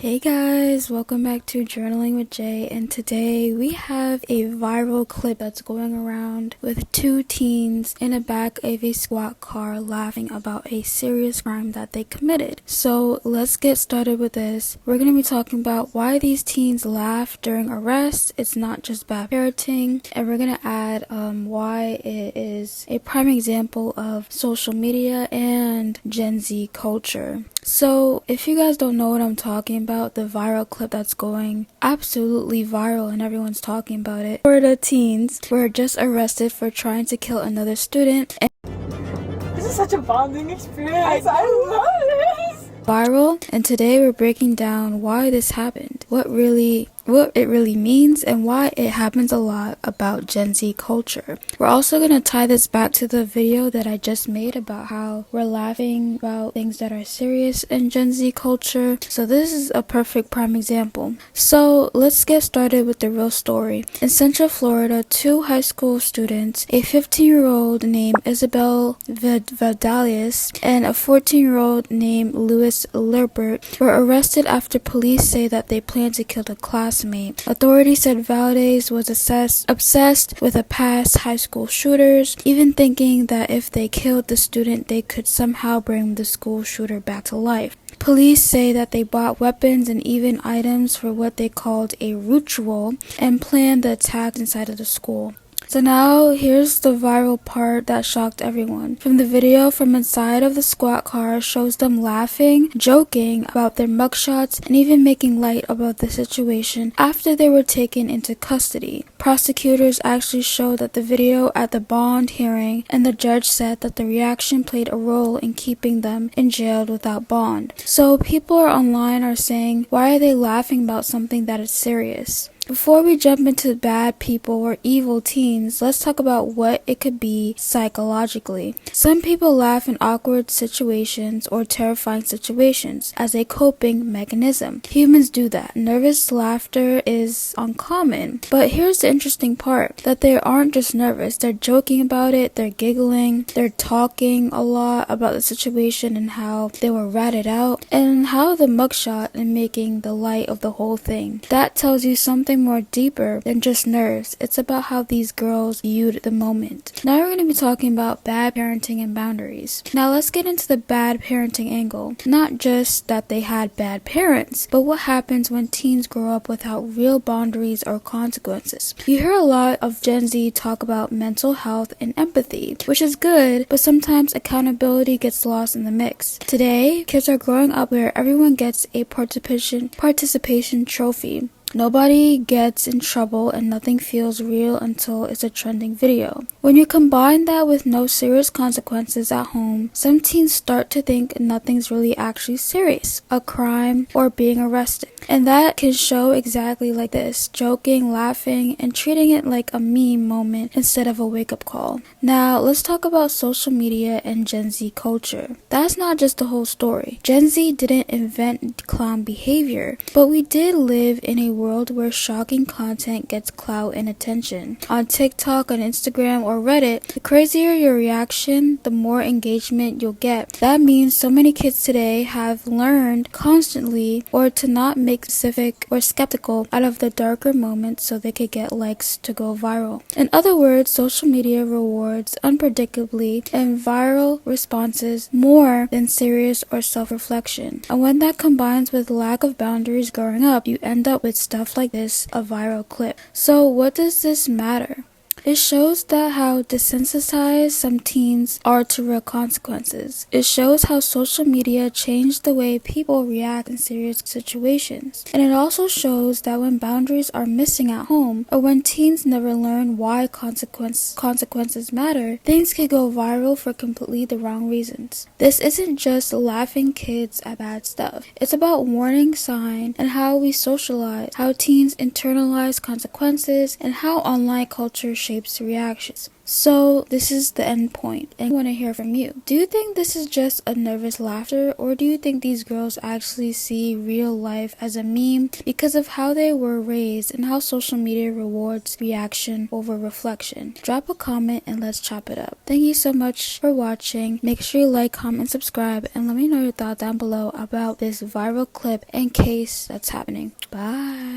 Hey guys, welcome back to Journaling with Jay, and today we have a viral clip that's going around with two teens in the back of a squad car laughing about a serious crime that they committed. So let's get started with this. We're going to be talking about why these teens laugh during arrests. It's not just bad parenting, and we're going to add why it is a prime example of social media and Gen Z culture. So if you guys don't know what I'm talking about, the viral clip that's going absolutely viral and everyone's talking about it, Florida teens were just arrested for trying to kill another student. This is such a bonding experience. I love this. Viral, and today we're breaking down why this happened, what it really means, and why it happens a lot about Gen Z culture. We're also going to tie this back to the video that I just made about how we're laughing about things that are serious in Gen Z culture. So this is a perfect prime example. So let's get started with the real story. In Central Florida, two high school students, a 15-year-old named Isabel Valdalias and a 14-year-old named Louis Lirbert, were arrested after police say that they planned to kill the classmate. Authorities said Valdez was obsessed with past high school shooters, even thinking that if they killed the student, they could somehow bring the school shooter back to life. Police say that they bought weapons and even items for what they called a ritual and planned the attack inside of the school. So now here's the viral part that shocked everyone. From the video from inside of the squad car shows them laughing, joking about their mugshots, and even making light about the situation after they were taken into custody. Prosecutors actually showed that the video at the bond hearing, and the judge said that the reaction played a role in keeping them in jail without bond. So people online are saying, why are they laughing about something that is serious? Before we jump into bad people or evil teens, let's talk about what it could be psychologically. Some people laugh in awkward situations or terrifying situations as a coping mechanism. Humans do that. Nervous laughter is uncommon. But here's the interesting part, that they aren't just nervous. They're joking about it, they're giggling, they're talking a lot about the situation and how they were ratted out, and how the mugshot and making the light of the whole thing. That tells you something more deeper than just nerves. It's about how these girls viewed the moment. Now we're going to be talking about bad parenting and boundaries. Now let's get into the bad parenting angle. Not just that they had bad parents, but what happens when teens grow up without real boundaries or consequences. You hear a lot of Gen Z talk about mental health and empathy, which is good, but sometimes accountability gets lost in the mix. Today, kids are growing up where everyone gets a participation trophy. Nobody gets in trouble and nothing feels real until it's a trending video. When you combine that with no serious consequences at home, some teens start to think nothing's really actually serious, a crime or being arrested. And that can show exactly like this, joking, laughing, and treating it like a meme moment instead of a wake-up call. Now, let's talk about social media and Gen Z culture. That's not just the whole story. Gen Z didn't invent clown behavior, but we did live in a world where shocking content gets clout and attention. On TikTok, on Instagram, or Reddit, the crazier your reaction, the more engagement you'll get. That means so many kids today have learned constantly or to not make specific or skeptical out of the darker moments so they could get likes to go viral. In other words, social media rewards unpredictably and viral responses more than serious or self-reflection. And when that combines with lack of boundaries growing up, you end up with stuff like this, a viral clip. So what does this matter? It shows that how desensitized some teens are to real consequences. It shows how social media changed the way people react in serious situations. And it also shows that when boundaries are missing at home, or when teens never learn why consequences matter, things can go viral for completely the wrong reasons. This isn't just laughing kids at bad stuff. It's about warning signs and how we socialize, how teens internalize consequences, and how online culture shapes reactions. So this is the end point, and I want to hear from you. Do you think this is just a nervous laughter, or do you think these girls actually see real life as a meme because of how they were raised and how social media rewards reaction over reflection? Drop a comment and let's chop it up. Thank you so much for watching. Make sure you like, comment, subscribe, and let me know your thoughts down below about this viral clip and case that's happening. Bye.